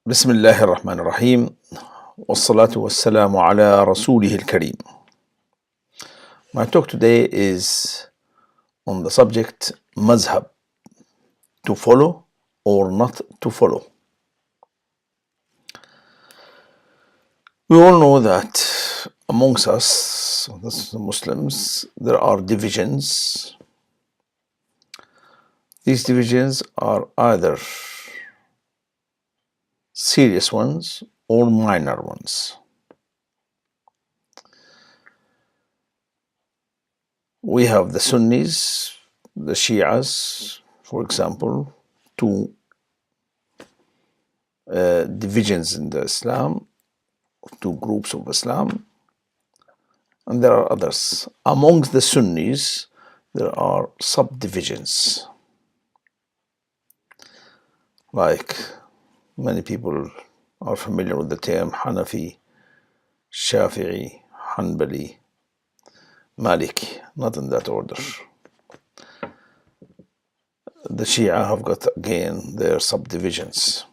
بسم الله الرحمن الرحيم والصلاة والسلام على رسوله الكريم. My talk today is on the subject Mazhab, to follow or not to follow. We all know that amongst us, the Muslims, there are divisions. These divisions are either serious ones or minor ones. We have the Sunnis, the Shias, for example, two divisions in the Islam, two groups of Islam, and there are others. Amongst the Sunnis, there are subdivisions. Like many people are familiar with the term Hanafi, Shafi'i, Hanbali, Maliki, not in that order. The Shia have got again their subdivisions.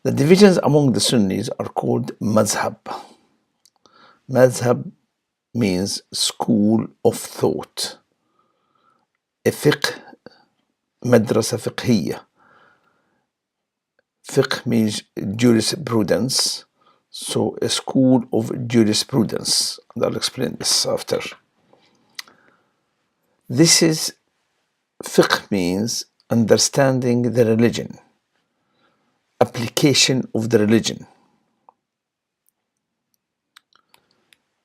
The divisions among the Sunnis are called Mazhab. Mazhab means school of thought. A fiqh, madrasa fiqhiyya. Fiqh means jurisprudence, so a school of jurisprudence. And I'll explain this after. This is, fiqh means understanding the religion, application of the religion.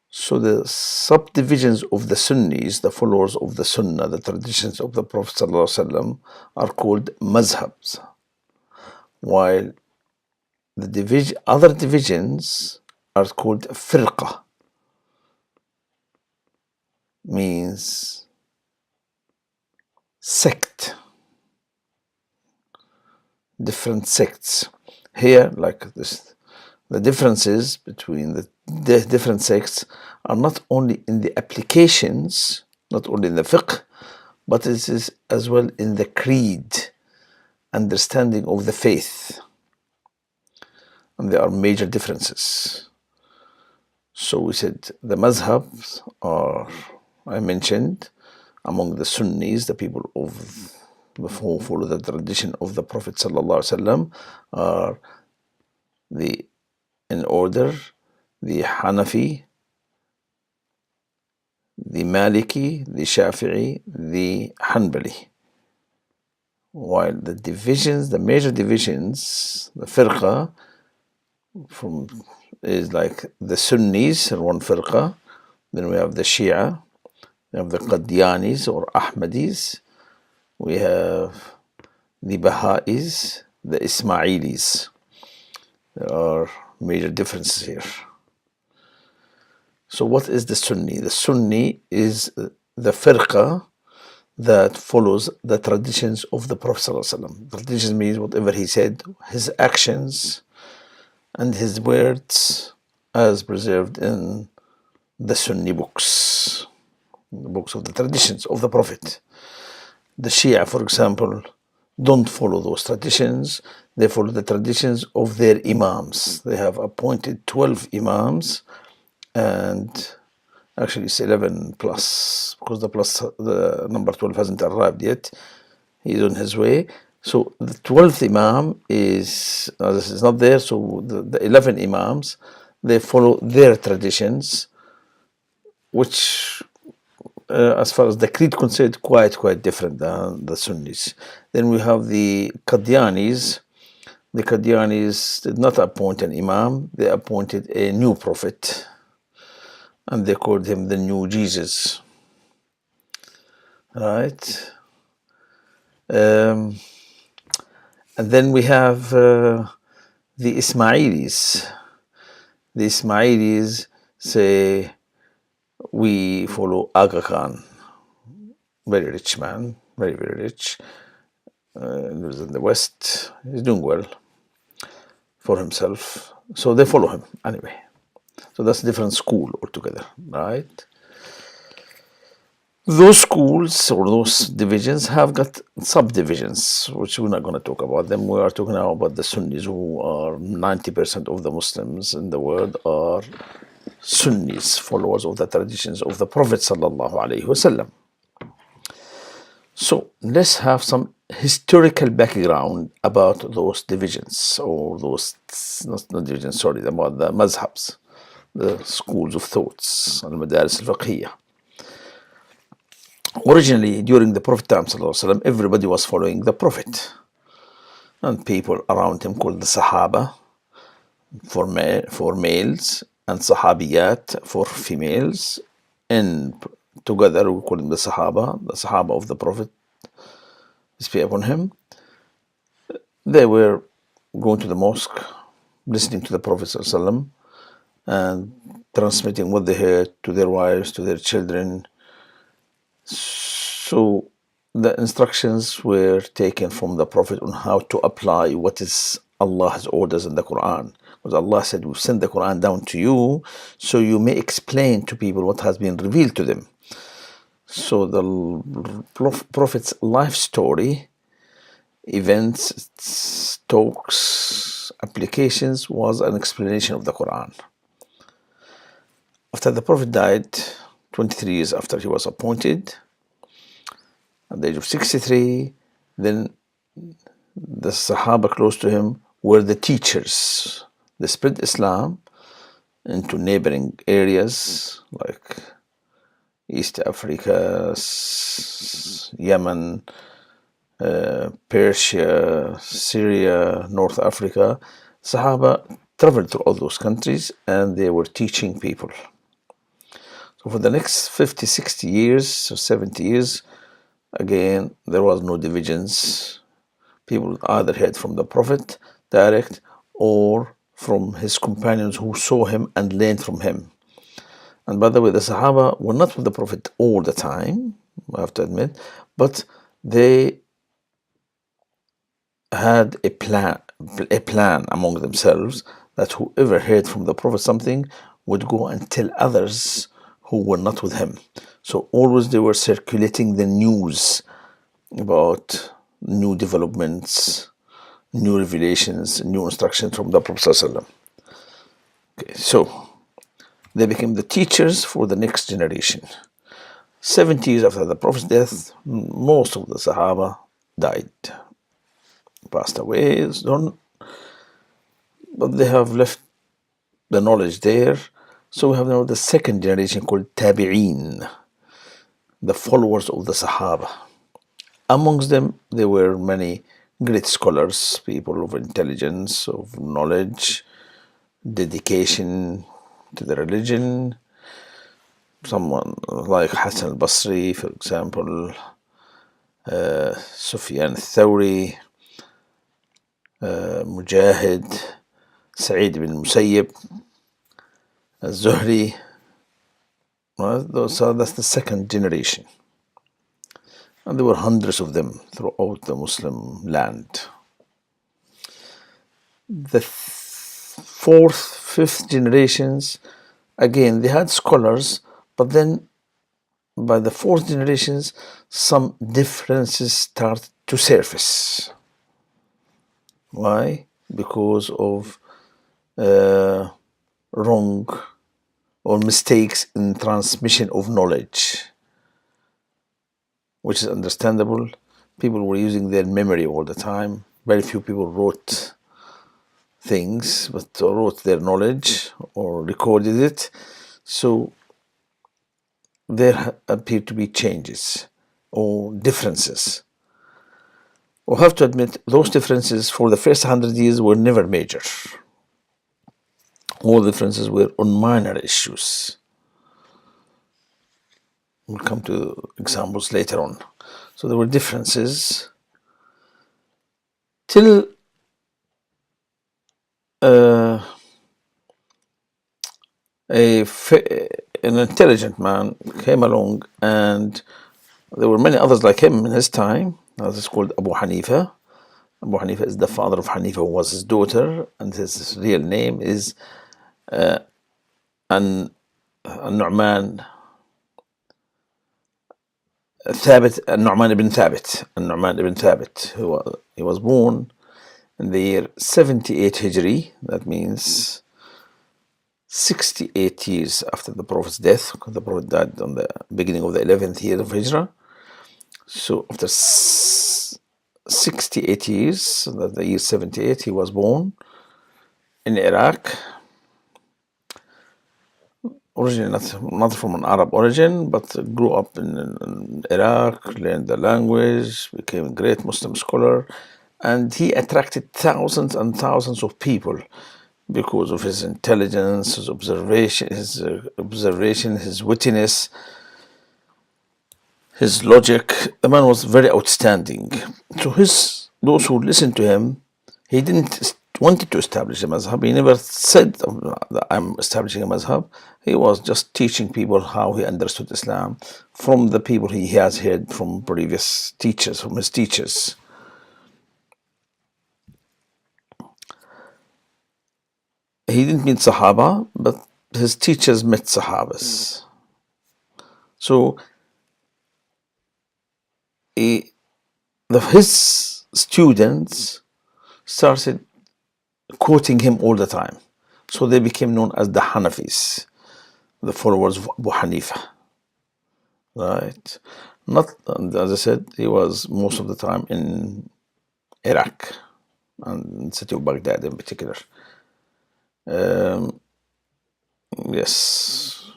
So the subdivisions of the Sunnis, the followers of the Sunnah, the traditions of the Prophet ﷺ, are called Mazhabs, while the other divisions are called Firqa, means sect, different sects. Here, like this, the differences between the different sects are not only in the applications, not only in the fiqh, but it is as well in the creed, understanding of the faith. And there are major differences. So we said the Mazhabs are, I mentioned, among the Sunnis, the people of who follow the tradition of the Prophet ﷺ, are in order, the Hanafi, the Maliki, the Shafi'i, the Hanbali. While the divisions, the major divisions, the Firqa, is like the Sunnis, one Firqa, then we have the Shia, we have the Qadianis or Ahmadis, we have the Baha'is, the Ismailis. There are major differences here. So what is the Sunni? The Sunni is the Firqa that follows the traditions of the Prophet ﷺ. Traditions means whatever he said, his actions and his words as preserved in the Sunni books, the books of the traditions of the Prophet. The Shia, for example, don't follow those traditions. They follow the traditions of their Imams. They have appointed 12 Imams, and actually it's 11 plus, because the number 12 hasn't arrived yet. He's on his way. So the 12th Imam is not there, so the 11 Imams, they follow their traditions, which as far as the creed concerned, quite different than the Sunnis. Then we have the Qadianis. The Qadianis did not appoint an Imam, they appointed a new prophet, and they called him the new Jesus. Right? And then we have the Ismailis. The Ismailis say, we follow Aga Khan, very rich man, very rich, lives in the West, he's doing well for himself, so they follow him anyway. So that's a different school altogether, right? Those schools or those divisions have got subdivisions, which we're not going to talk about them. We are talking now about the Sunnis, who are 90% of the Muslims in the world are Sunnis, followers of the traditions of the Prophet sallallahu alaihi wasallam. So let's have some historical background about those divisions, or those, not divisions, sorry, about the Mazhabs, the schools of thoughts, al-Madaris al-Fiqhiyah. Originally, during the Prophet time, everybody was following the Prophet, and people around him called the Sahaba for males, and Sahabiyat for females, and together we call them the Sahaba of the Prophet, peace be upon him. They were going to the mosque, listening to the Prophet ﷺ, and transmitting what they heard to their wives, to their children. So the instructions were taken from the Prophet on how to apply what is Allah's orders in the Quran. Because Allah said, we've sent the Quran down to you so you may explain to people what has been revealed to them. So the Prophet's life story, events, talks, applications was an explanation of the Quran. After the Prophet died, 23 years after he was appointed, at the age of 63, then the Sahaba close to him were the teachers. They spread Islam into neighboring areas like East Africa, Yemen, Persia, Syria, North Africa. Sahaba traveled to all those countries and they were teaching people. So for the next 50, 60 years or 70 years, again, there was no divisions. People either heard from the Prophet direct or from his companions who saw him and learned from him. And by the way, the Sahaba were not with the Prophet all the time, I have to admit, but they had a plan among themselves that whoever heard from the Prophet something would go and tell others who were not with him. So always they were circulating the news about new developments, new revelations, new instructions from the Prophet ﷺ. Okay, so they became the teachers for the next generation. 70 years after the Prophet's death, most of the Sahaba died, passed away, but they have left the knowledge there. So we have now the second generation called Tabi'een, the followers of the Sahaba. Amongst them, there were many great scholars, people of intelligence, of knowledge, dedication to the religion. Someone like Hassan al-Basri, for example, Sufyan al-Thawri, Mujahid, Sa'id ibn Musayyib, Zuhri. So that's the second generation. And there were hundreds of them throughout the Muslim land. The fourth, fifth generations, again, they had scholars, but then by the fourth generations, some differences start to surface. Why? Because of wrong or mistakes in transmission of knowledge, which is understandable. People were using their memory all the time. Very few people wrote things, but wrote their knowledge or recorded it. So there appear to be changes or differences. We have to admit those differences for the first 100 years were never major. All differences were on minor issues. We'll come to examples later on. So there were differences till an intelligent man came along, and there were many others like him in his time. This is called Abu Hanifa. Abu Hanifa is the father of Hanifa, who was his daughter, and his real name is An-Nu'man Thabit, Nu'man ibn Thabit. Nu'man ibn Thabit. He was born in the year 78 Hijri. That means 68 years after the Prophet's death, because the Prophet died on the beginning of the 11th year of Hijrah. So after 68 years, so that's the year 78, he was born in Iraq. Originally not from an Arab origin, but grew up in Iraq, learned the language, became a great Muslim scholar, and he attracted thousands and thousands of people because of his intelligence, his observation, his wittiness, his logic. The man was very outstanding. So those who listened to him, he didn't wanted to establish a mazhab. He never said that I'm establishing a mazhab. He was just teaching people how he understood Islam from the people he has heard from previous teachers, from his teachers. He didn't meet Sahaba, but his teachers met Sahabas. So his students started quoting him all the time. So they became known as the Hanafis, the followers of Abu Hanifa. Right? Not, as I said, he was most of the time in Iraq and the city of Baghdad in particular. Yes,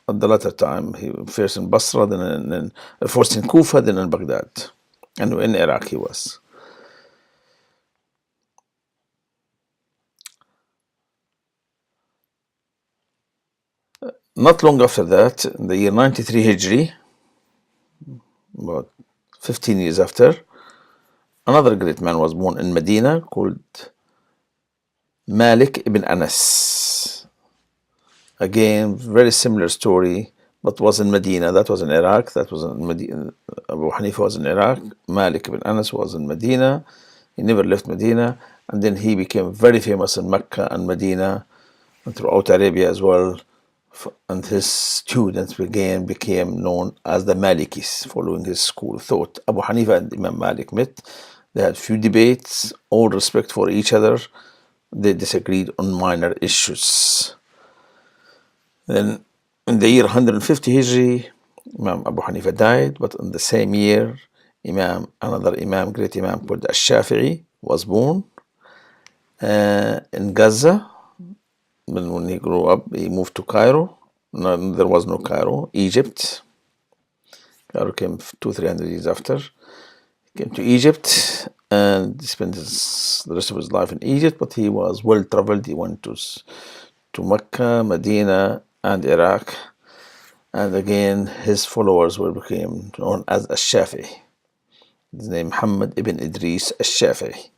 at the latter time, he first in Basra, then first in Kufa, then in Baghdad, and in Iraq he was. Not long after that, in the year 93 Hijri, about 15 years after, another great man was born in Medina called Malik ibn Anas. Again, very similar story, but was in Medina. That was in Iraq. That was in Medina. Abu Hanifa was in Iraq. Malik ibn Anas was in Medina. He never left Medina. And then he became very famous in Mecca and Medina and throughout Arabia as well. And his students became known as the Malikis, following his school of thought. Abu Hanifa and Imam Malik met. They had few debates, all respect for each other. They disagreed on minor issues. Then in the year 150 Hijri, Imam Abu Hanifa died, but in the same year, another Imam, great Imam called Al-Shafi'i, was born in Gaza. When he grew up, he moved to Cairo. No, there was no Cairo, Egypt. Cairo came 200-300 years after. He came to Egypt and he spent the rest of his life in Egypt, but he was well traveled. He went to Mecca, Medina, and Iraq. And again, his followers became known as Al-Shafi'i. His name Muhammad ibn Idris Al-Shafi'i.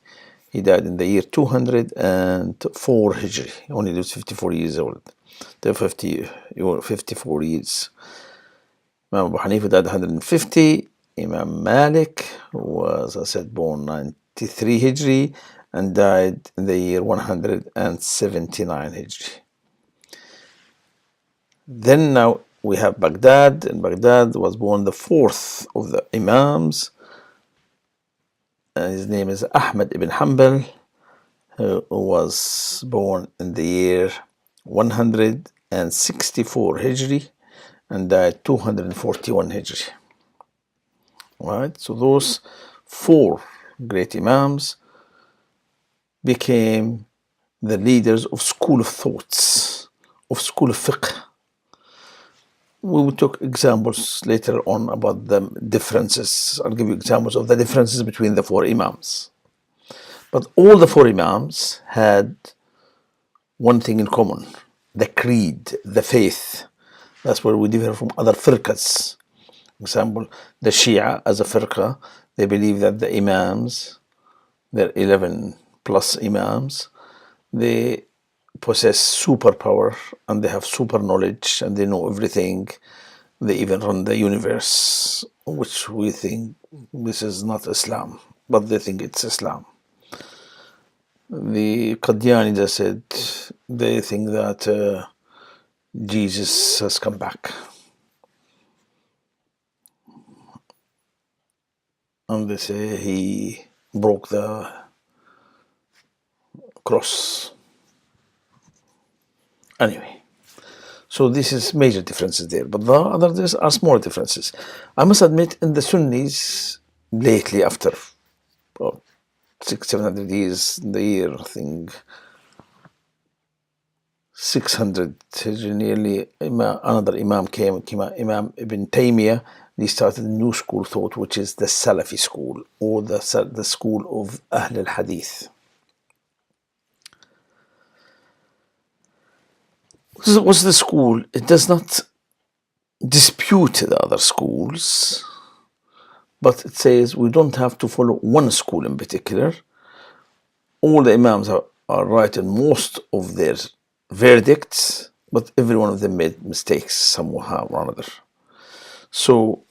He died in the year 204 Hijri. He only lived 54 years old. 54 years. Imam Abu Hanifa died 150. Imam Malik was, I said, born 93 Hijri and died in the year 179 Hijri. Then now we have Baghdad. In Baghdad was born the fourth of the Imams. His name is Ahmad ibn Hanbal, who was born in the year 164 Hijri and died 241 Hijri. Right? So those four great Imams became the leaders of school of thoughts, of school of fiqh. We will talk examples later on about the differences. I'll give you examples of the differences between the four Imams. But all the four Imams had one thing in common: the creed, the faith. That's where we differ from other firqas. For example, the Shia as a firqa, they believe that the Imams, there are 11 plus Imams, they possess superpower and they have super knowledge and they know everything. They even run the universe, which we think this is not Islam, but they think it's Islam. The Qadiani said they think that Jesus has come back. and they say he broke the cross. Anyway, so this is major differences there, but the others are small differences. I must admit, in the Sunnis lately, after well, 600-700 years, the year I think 600 nearly, another Imam came, Imam Ibn Taymiyyah. He started a new school of thought, which is the Salafi school, or the school of Ahl al-Hadith. What's the school? It does not dispute the other schools, but it says we don't have to follow one school in particular. All the Imams are right in most of their verdicts, but every one of them made mistakes somehow or another. So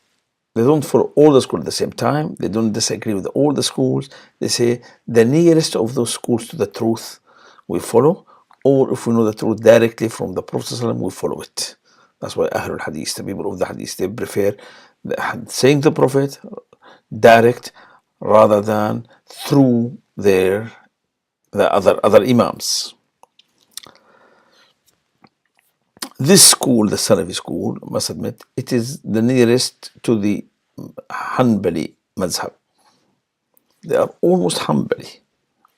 they don't follow all the schools at the same time. They don't disagree with all the schools. They say the nearest of those schools to the truth we follow, or if we know the truth directly from the Prophet ﷺ, we follow it. That's why Ahlul Hadith, the people of the Hadith, they prefer saying the Prophet direct rather than through the other Imams. This school, the Salafi school, I must admit, it is the nearest to the Hanbali Mazhab. They are almost Hanbali,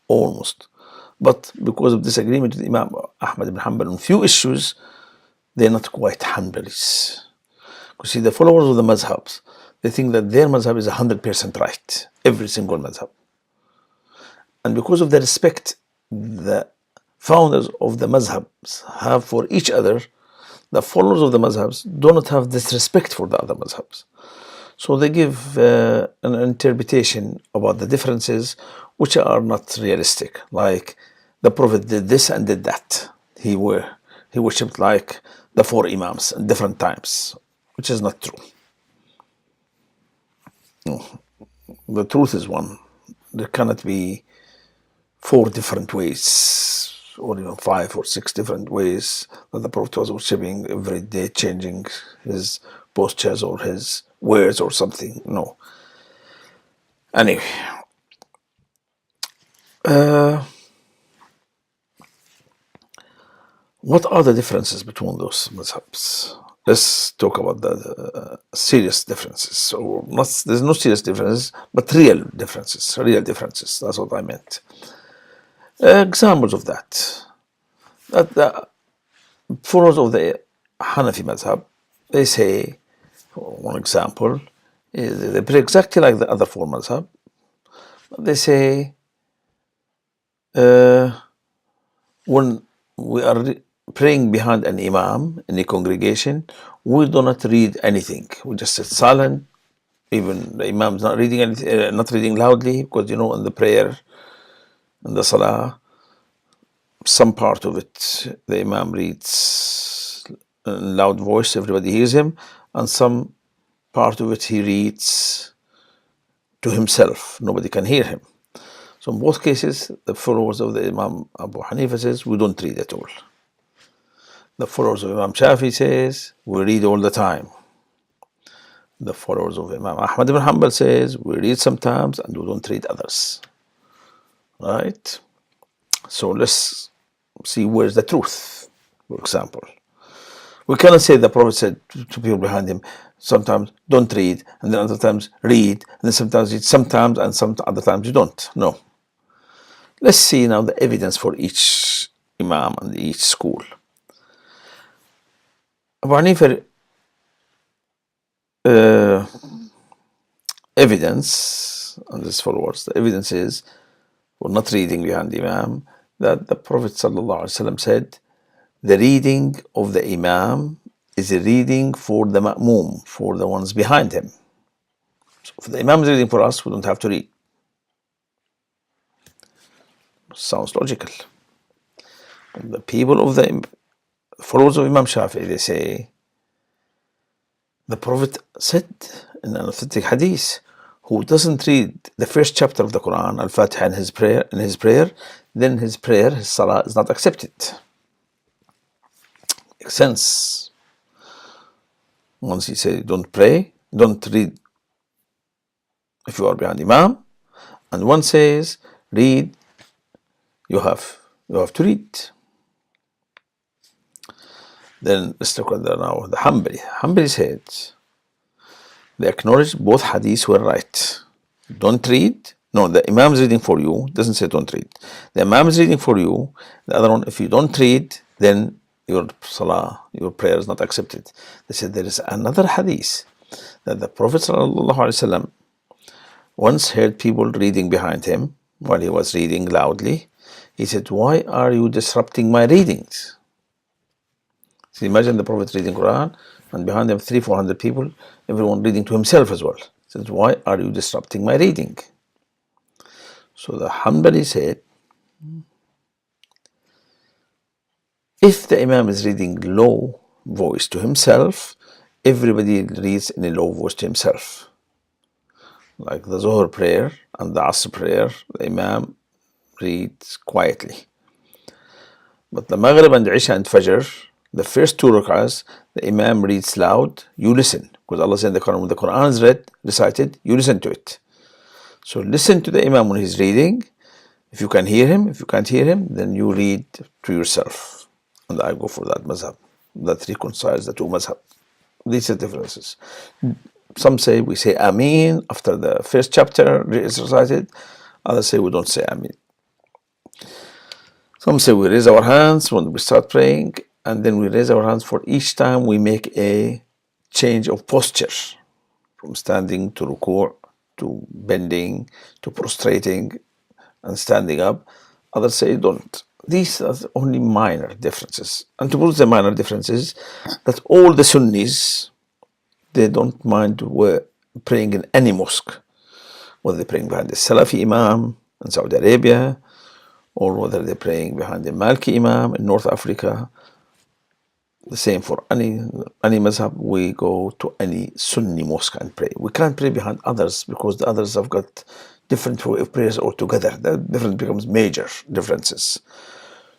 almost. But because of disagreement with Imam Ahmad ibn Hanbal on few issues, they're not quite Hanbalis. You see, the followers of the Mazhabs, they think that their Mazhab is 100% right, every single Mazhab. And because of the respect the founders of the Mazhabs have for each other, the followers of the Mazhabs do not have this respect for the other Mazhabs. So they give an interpretation about the differences which are not realistic. Like the Prophet did this and did that. He worshipped like the 4 Imams at different times, which is not true. No. The truth is one. There cannot be 4 different ways, or even 5 or 6 different ways that the Prophet was worshipping every day, changing his postures or his words or something. No. Anyway, what are the differences between those mazhabs? Let's talk about the serious differences. Or not, there's no serious differences, but real differences. Real differences. That's what I meant. Examples of that. That the followers of the Hanafi mazhab, they say, one example, is they pray exactly like the other 4 mazhab. They say, when we are praying behind an imam in a congregation, we do not read anything. We just sit silent. Even the imam is not reading anything, not reading loudly, because in the prayer, in the salah, some part of it the imam reads in loud voice, everybody hears him, and some part of it he reads to himself, nobody can hear him. So in both cases, the followers of the Imam Abu Hanifa says we don't read at all. The followers of Imam Shafi says we read all the time. The followers of Imam Ahmad ibn Hanbal says we read sometimes and we don't read others. Right? So let's see where's the truth, for example. We cannot say the Prophet said to people behind him, sometimes don't read, and then other times read, and then sometimes read sometimes, and some other times you don't. No. Let's see now the evidence for each Imam and each school. Abu Hanifa evidence on his followers, the evidence is, for not reading behind the Imam, that the Prophet ﷺ said, the reading of the Imam is a reading for the Ma'mum, for the ones behind him. So if the Imam is reading for us, we don't have to read. Sounds logical. The people of the followers of Imam Shafi'i, they say, the Prophet said in an authentic hadith, who doesn't read the first chapter of the Quran, Al-Fatiha, in his prayer, then his prayer, his salah, is not accepted. Makes sense. Once he said, don't pray, don't read if you are behind Imam, and one says, read, you have to read. Then let's look at now the Hanbali. Hanbali said, they acknowledge both hadiths were right. Don't read. No, the Imam is reading for you. Doesn't say don't read. The Imam is reading for you. The other one, if you don't read, then your salah, your prayer is not accepted. They said there is another hadith that the Prophet ﷺ once heard people reading behind him while he was reading loudly. He said, why are you disrupting my readings? So imagine the Prophet reading Quran and behind him 300-400 people, everyone reading to himself as well. He said, why are you disrupting my reading? So the Hanbali said, if the Imam is reading low voice to himself, everybody reads in a low voice to himself. Like the Zuhr prayer and the Asr prayer, the Imam reads quietly. But the Maghrib and Isha and Fajr, the first two rak'ahs, the Imam reads loud, you listen. Because Allah said in the Quran, when the Quran is recited, you listen to it. So listen to the Imam when he's reading. If you can hear him, if you can't hear him, then you read to yourself. And I go for that Mazhab. That reconciles the two Mazhab. These are differences. Some say we say Ameen after the first chapter is recited. Others say we don't say Ameen. Some say we raise our hands when we start praying, and then we raise our hands for each time we make a change of posture, from standing to ruku', to bending, to prostrating, and standing up. Others say don't. These are only minor differences. And to prove the minor differences, that all the Sunnis, they don't mind praying in any mosque, whether they're praying behind the Salafi Imam in Saudi Arabia, or whether they're praying behind the Malki Imam in North Africa. The same for any Mazhab. We go to any Sunni mosque and pray. We can't pray behind others because the others have got different way of prayers altogether. The difference becomes major differences.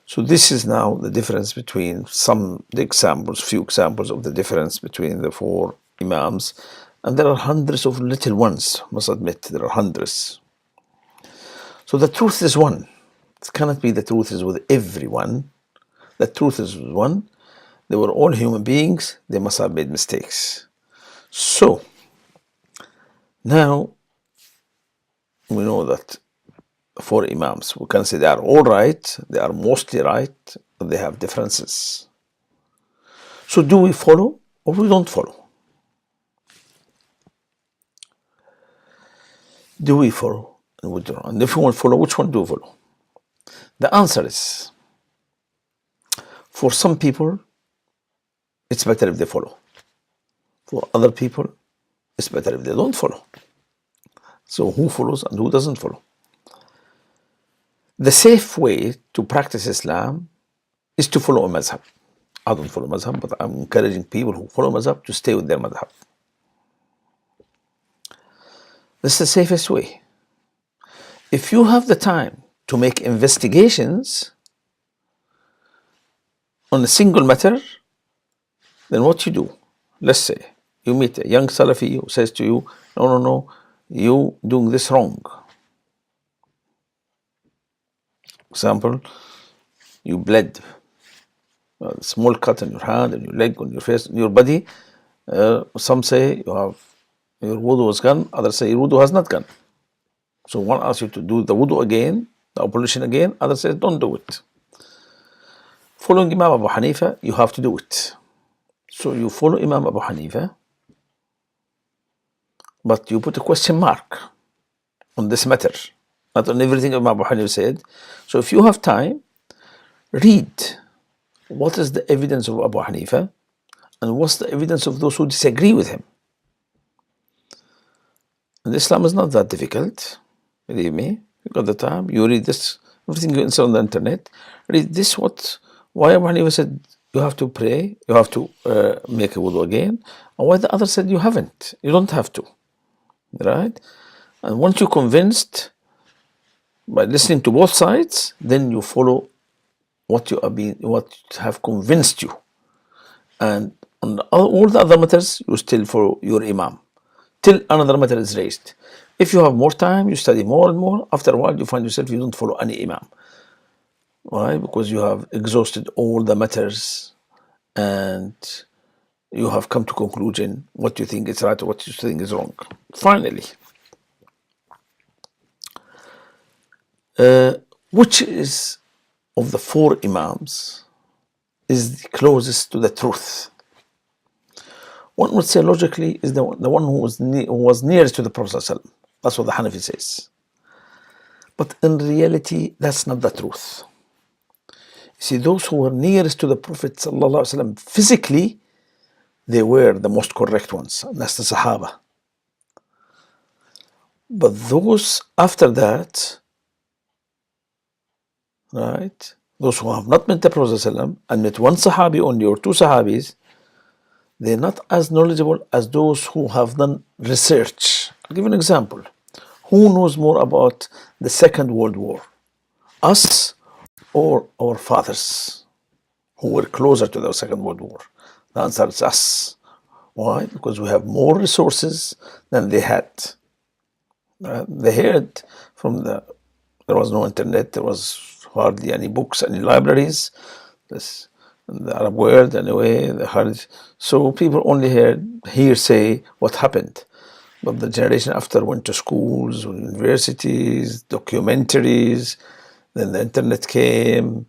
So this is now the difference between few examples of the difference between the four Imams. And there are hundreds of little ones, must admit, there are hundreds. So the truth is one. It cannot be the truth is with everyone. The truth is one. They were all human beings. They must have made mistakes. So now we know that four Imams, we can say they are all right, they are mostly right, but they have differences. So do we follow or we don't follow? Do we follow and we don't? And if we won't follow, which one do we follow? The answer is, for some people, it's better if they follow. For other people, it's better if they don't follow. So who follows and who doesn't follow? The safe way to practice Islam is to follow a Mazhab. I don't follow Mazhab, but I'm encouraging people who follow Mazhab to stay with their Mazhab. This is the safest way. If you have the time to make investigations on a single matter, then what you do? Let's say you meet a young Salafi who says to you, no, you doing this wrong. Example, you bled, a small cut on your hand, on your leg, on your face, on your body. Some say your wudu was gone, others say your wudu has not gone. So one asks you to do the wudu again, the ablution again, others say don't do it. Following Imam Abu Hanifa, you have to do it. So you follow Imam Abu Hanifa, but you put a question mark on this matter, not on everything Imam Abu Hanifa said. So if you have time, read what is the evidence of Abu Hanifa and what's the evidence of those who disagree with him. And Islam is not that difficult, believe me. You got the time, you read this, everything you insert on the internet, read this, why Abu Hanifa said you have to pray, you have to make a wudu again, and why the other said you haven't, you don't have to, right? And once you're convinced by listening to both sides, then you follow what have convinced you. And on all the other matters, you still follow your Imam. till another matter is raised. If you have more time, you study more and more. After a while, you find yourself you don't follow any imam. Why? Because you have exhausted all the matters and you have come to conclusion what you think is right or what you think is wrong. Finally, which is of the four imams is the closest to the truth? One would say logically is the one who was nearest to the Prophet ﷺ. That's what the Hanafi says. But in reality, that's not the truth. See, those who were nearest to the Prophet ﷺ physically, they were the most correct ones. That's the Sahaba. But those after that, right, those who have not met the Prophet ﷺ and met one Sahabi only or two Sahabis, they're not as knowledgeable as those who have done research. I'll give you an example. Who knows more about the Second World War? Us or our fathers who were closer to the Second World War? The answer is us. Why? Because we have more resources than they had. They heard from there was no internet, there was hardly any books, any libraries. This, in the Arab world anyway, so people only heard hearsay what happened. But the generation after went to schools, universities, documentaries, then the internet came,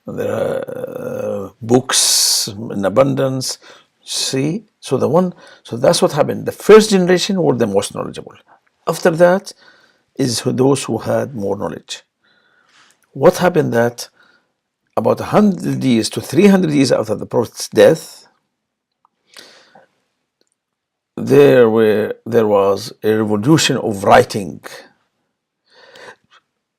there are books in abundance. See, so that's what happened. The first generation were the most knowledgeable. After that is those who had more knowledge. What happened that about 100 years to 300 years after the Prophet's death, there was a revolution of writing.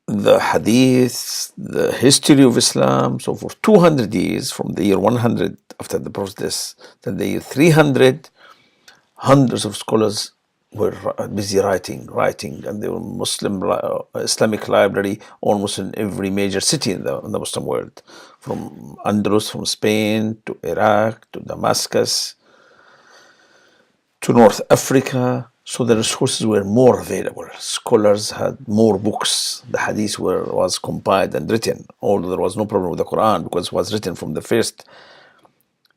The hadith, the history of Islam. So for 200 years, from the year 100 after the Prophet's death to the year 300, hundreds of scholars were busy writing, and there were Islamic library almost in every major city in the Muslim world, from Andalus, from Spain to Iraq to Damascus to North Africa. So the resources were more available. Scholars had more books. The hadith was compiled and written, although there was no problem with the Quran because it was written from the first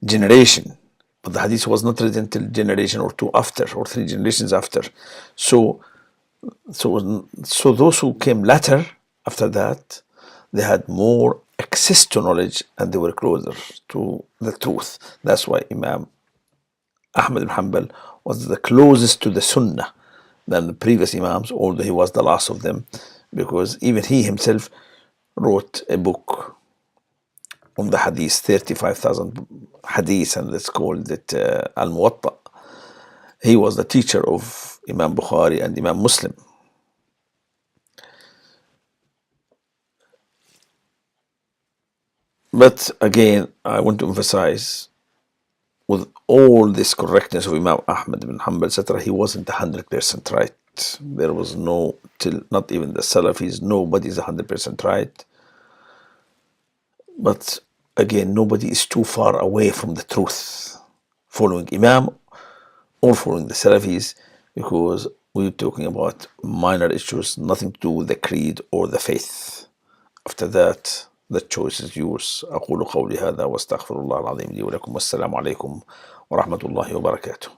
generation. But the hadith was not written till generation or two after, or three generations after. So those who came later after that, they had more access to knowledge and they were closer to the truth. That's why Imam Ahmad ibn Hanbal was the closest to the Sunnah than the previous Imams, although he was the last of them, because even he himself wrote a book on the hadith, 35,000 hadith, and let's call it Al-Muwatta. He was the teacher of Imam Bukhari and Imam Muslim. But again, I want to emphasize, with all this correctness of Imam Ahmad ibn Hanbal, etc., he wasn't 100% right. There was no, till not even the Salafis, nobody's 100% right. But again, nobody is too far away from the truth, following Imam or following the Salafis, because we're talking about minor issues, nothing to do with the creed or the faith. After that, the choice is yours. أقول قولي هذا واستغفر الله العظيم لي ولكم والسلام عليكم ورحمة الله وبركاته.